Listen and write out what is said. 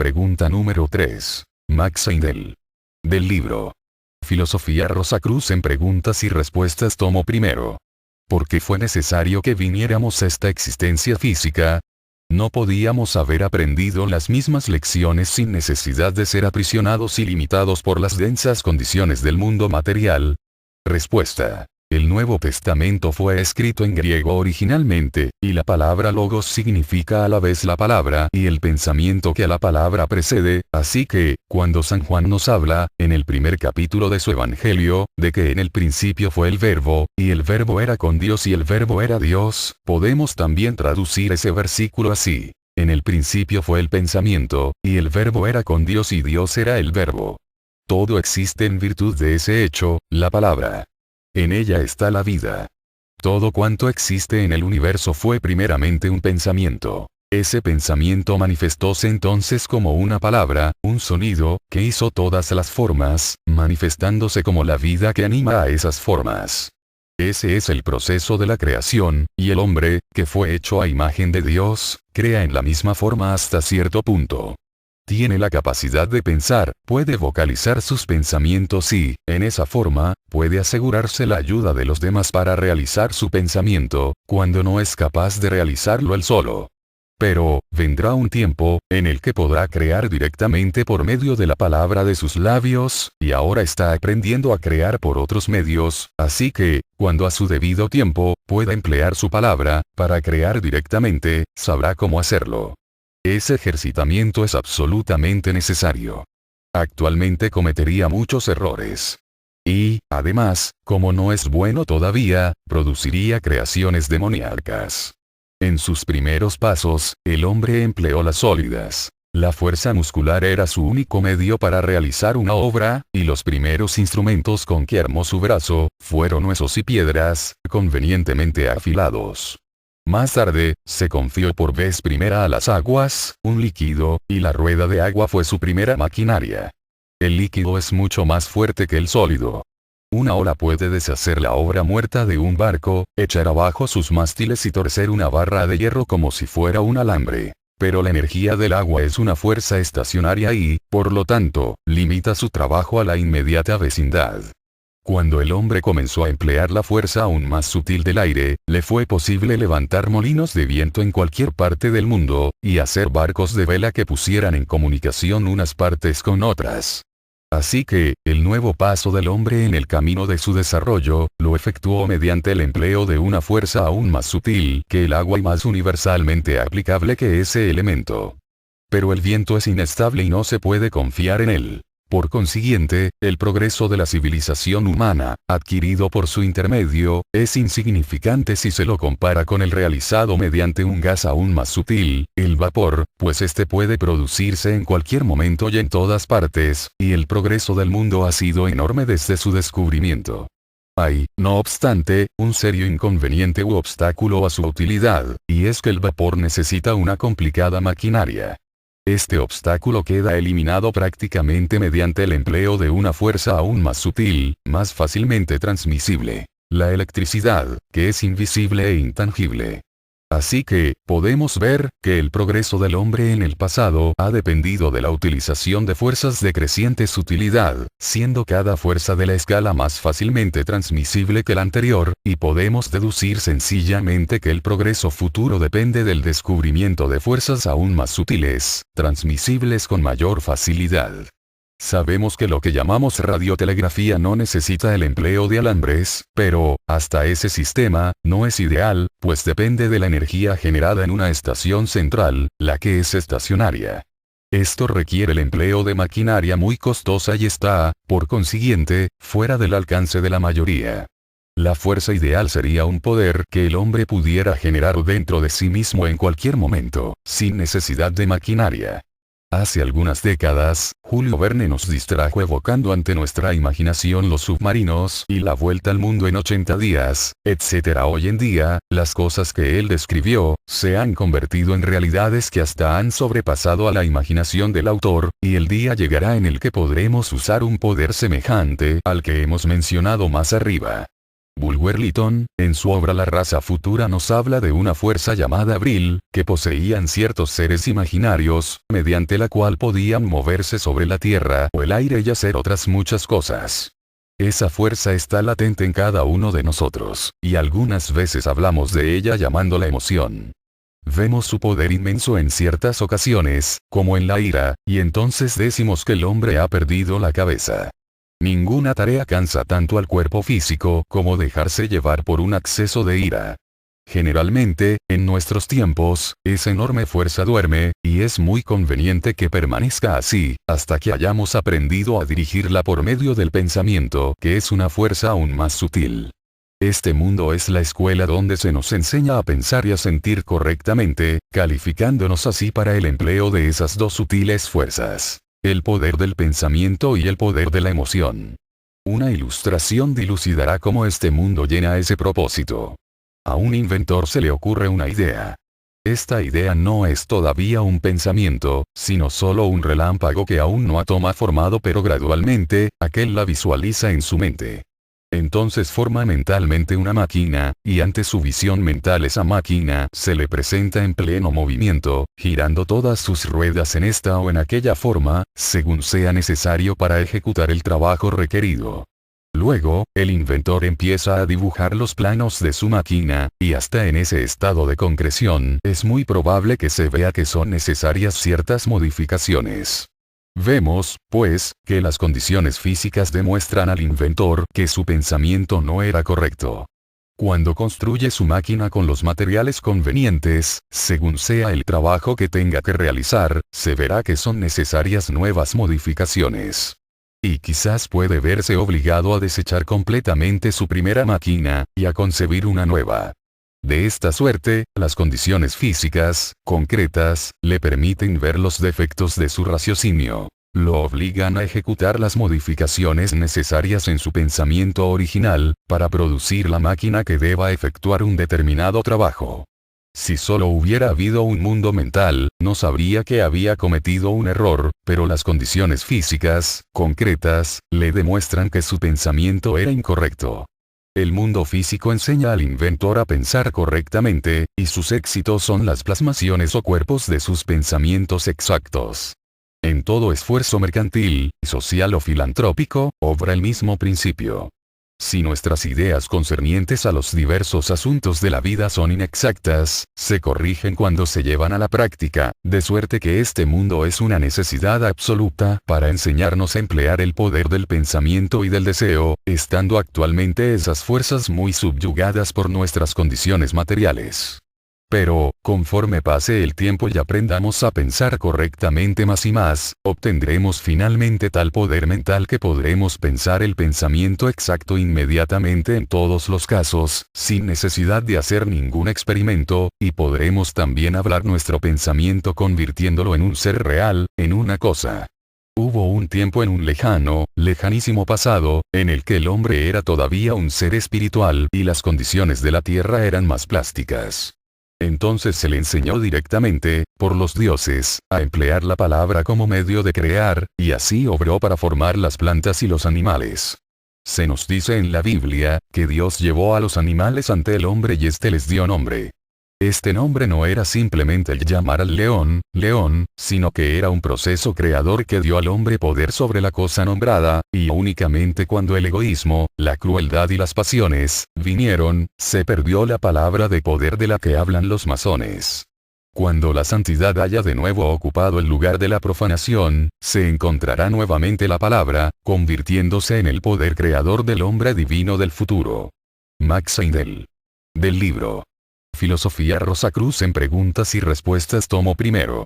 Pregunta número 3. Max Heindel. Del libro Filosofía Rosacruz en preguntas y respuestas tomo primero. ¿Por qué fue necesario que viniéramos a esta existencia física? ¿No podíamos haber aprendido las mismas lecciones sin necesidad de ser aprisionados y limitados por las densas condiciones del mundo material? Respuesta. El Nuevo Testamento fue escrito en griego originalmente, y la palabra logos significa a la vez la palabra y el pensamiento que a la palabra precede, así que, cuando San Juan nos habla, en el primer capítulo de su Evangelio, de que en el principio fue el Verbo, y el Verbo era con Dios y el Verbo era Dios, podemos también traducir ese versículo así. En el principio fue el pensamiento, y el Verbo era con Dios y Dios era el Verbo. Todo existe en virtud de ese hecho, la palabra. En ella está la vida. Todo cuanto existe en el universo fue primeramente un pensamiento. Ese pensamiento manifestóse entonces como una palabra, un sonido, que hizo todas las formas, manifestándose como la vida que anima a esas formas. Ese es el proceso de la creación, y el hombre, que fue hecho a imagen de Dios, crea en la misma forma hasta cierto punto. Tiene la capacidad de pensar, puede vocalizar sus pensamientos y, en esa forma, puede asegurarse la ayuda de los demás para realizar su pensamiento, cuando no es capaz de realizarlo él solo. Pero, vendrá un tiempo, en el que podrá crear directamente por medio de la palabra de sus labios, y ahora está aprendiendo a crear por otros medios, así que, cuando a su debido tiempo, pueda emplear su palabra, para crear directamente, sabrá cómo hacerlo. Ese ejercitamiento es absolutamente necesario. Actualmente cometería muchos errores. Y, además, como no es bueno todavía, produciría creaciones demoníacas. En sus primeros pasos, el hombre empleó las sólidas. La fuerza muscular era su único medio para realizar una obra, y los primeros instrumentos con que armó su brazo, fueron huesos y piedras, convenientemente afilados. Más tarde, se confió por vez primera a las aguas, un líquido, y la rueda de agua fue su primera maquinaria. El líquido es mucho más fuerte que el sólido. Una ola puede deshacer la obra muerta de un barco, echar abajo sus mástiles y torcer una barra de hierro como si fuera un alambre. Pero la energía del agua es una fuerza estacionaria y, por lo tanto, limita su trabajo a la inmediata vecindad. Cuando el hombre comenzó a emplear la fuerza aún más sutil del aire, le fue posible levantar molinos de viento en cualquier parte del mundo, y hacer barcos de vela que pusieran en comunicación unas partes con otras. Así que, el nuevo paso del hombre en el camino de su desarrollo, lo efectuó mediante el empleo de una fuerza aún más sutil que el agua y más universalmente aplicable que ese elemento. Pero el viento es inestable y no se puede confiar en él. Por consiguiente, el progreso de la civilización humana, adquirido por su intermedio, es insignificante si se lo compara con el realizado mediante un gas aún más sutil, el vapor, pues este puede producirse en cualquier momento y en todas partes, y el progreso del mundo ha sido enorme desde su descubrimiento. Hay, no obstante, un serio inconveniente u obstáculo a su utilidad, y es que el vapor necesita una complicada maquinaria. Este obstáculo queda eliminado prácticamente mediante el empleo de una fuerza aún más sutil, más fácilmente transmisible: la electricidad, que es invisible e intangible. Así que, podemos ver, que el progreso del hombre en el pasado ha dependido de la utilización de fuerzas de creciente sutilidad, siendo cada fuerza de la escala más fácilmente transmisible que la anterior, y podemos deducir sencillamente que el progreso futuro depende del descubrimiento de fuerzas aún más sutiles, transmisibles con mayor facilidad. Sabemos que lo que llamamos radiotelegrafía no necesita el empleo de alambres, pero, hasta ese sistema, no es ideal, pues depende de la energía generada en una estación central, la que es estacionaria. Esto requiere el empleo de maquinaria muy costosa y está, por consiguiente, fuera del alcance de la mayoría. La fuerza ideal sería un poder que el hombre pudiera generar dentro de sí mismo en cualquier momento, sin necesidad de maquinaria. Hace algunas décadas, Julio Verne nos distrajo evocando ante nuestra imaginación los submarinos y la vuelta al mundo en 80 días, etc. Hoy en día, las cosas que él describió, se han convertido en realidades que hasta han sobrepasado a la imaginación del autor, y el día llegará en el que podremos usar un poder semejante al que hemos mencionado más arriba. Bulwer Lytton, en su obra La raza futura nos habla de una fuerza llamada Vril, que poseían ciertos seres imaginarios, mediante la cual podían moverse sobre la tierra o el aire y hacer otras muchas cosas. Esa fuerza está latente en cada uno de nosotros, y algunas veces hablamos de ella llamándola emoción. Vemos su poder inmenso en ciertas ocasiones, como en la ira, y entonces decimos que el hombre ha perdido la cabeza. Ninguna tarea cansa tanto al cuerpo físico como dejarse llevar por un acceso de ira. Generalmente, en nuestros tiempos, esa enorme fuerza duerme, y es muy conveniente que permanezca así, hasta que hayamos aprendido a dirigirla por medio del pensamiento, que es una fuerza aún más sutil. Este mundo es la escuela donde se nos enseña a pensar y a sentir correctamente, calificándonos así para el empleo de esas dos sutiles fuerzas. El poder del pensamiento y el poder de la emoción. Una ilustración dilucidará cómo este mundo llena ese propósito. A un inventor se le ocurre una idea. Esta idea no es todavía un pensamiento, sino solo un relámpago que aún no ha tomado formado, pero gradualmente, aquel la visualiza en su mente. Entonces forma mentalmente una máquina, y ante su visión mental esa máquina se le presenta en pleno movimiento, girando todas sus ruedas en esta o en aquella forma, según sea necesario para ejecutar el trabajo requerido. Luego, el inventor empieza a dibujar los planos de su máquina, y hasta en ese estado de concreción es muy probable que se vea que son necesarias ciertas modificaciones. Vemos, pues, que las condiciones físicas demuestran al inventor que su pensamiento no era correcto. Cuando construye su máquina con los materiales convenientes, según sea el trabajo que tenga que realizar, se verá que son necesarias nuevas modificaciones. Y quizás puede verse obligado a desechar completamente su primera máquina, y a concebir una nueva. De esta suerte, las condiciones físicas, concretas, le permiten ver los defectos de su raciocinio. Lo obligan a ejecutar las modificaciones necesarias en su pensamiento original, para producir la máquina que deba efectuar un determinado trabajo. Si solo hubiera habido un mundo mental, no sabría que había cometido un error, pero las condiciones físicas, concretas, le demuestran que su pensamiento era incorrecto. El mundo físico enseña al inventor a pensar correctamente, y sus éxitos son las plasmaciones o cuerpos de sus pensamientos exactos. En todo esfuerzo mercantil, social o filantrópico, obra el mismo principio. Si nuestras ideas concernientes a los diversos asuntos de la vida son inexactas, se corrigen cuando se llevan a la práctica, de suerte que este mundo es una necesidad absoluta para enseñarnos a emplear el poder del pensamiento y del deseo, estando actualmente esas fuerzas muy subyugadas por nuestras condiciones materiales. Pero, conforme pase el tiempo y aprendamos a pensar correctamente más y más, obtendremos finalmente tal poder mental que podremos pensar el pensamiento exacto inmediatamente en todos los casos, sin necesidad de hacer ningún experimento, y podremos también hablar nuestro pensamiento convirtiéndolo en un ser real, en una cosa. Hubo un tiempo en un lejanísimo pasado, en el que el hombre era todavía un ser espiritual y las condiciones de la tierra eran más plásticas. Entonces se le enseñó directamente, por los dioses, a emplear la palabra como medio de crear, y así obró para formar las plantas y los animales. Se nos dice en la Biblia, que Dios llevó a los animales ante el hombre y éste les dio nombre. Este nombre no era simplemente el llamar al león, león, sino que era un proceso creador que dio al hombre poder sobre la cosa nombrada, y únicamente cuando el egoísmo, la crueldad y las pasiones, vinieron, se perdió la palabra de poder de la que hablan los masones. Cuando la santidad haya de nuevo ocupado el lugar de la profanación, se encontrará nuevamente la palabra, convirtiéndose en el poder creador del hombre divino del futuro. Max Heindel. Del libro Filosofía Rosacruz en preguntas y respuestas tomo primero.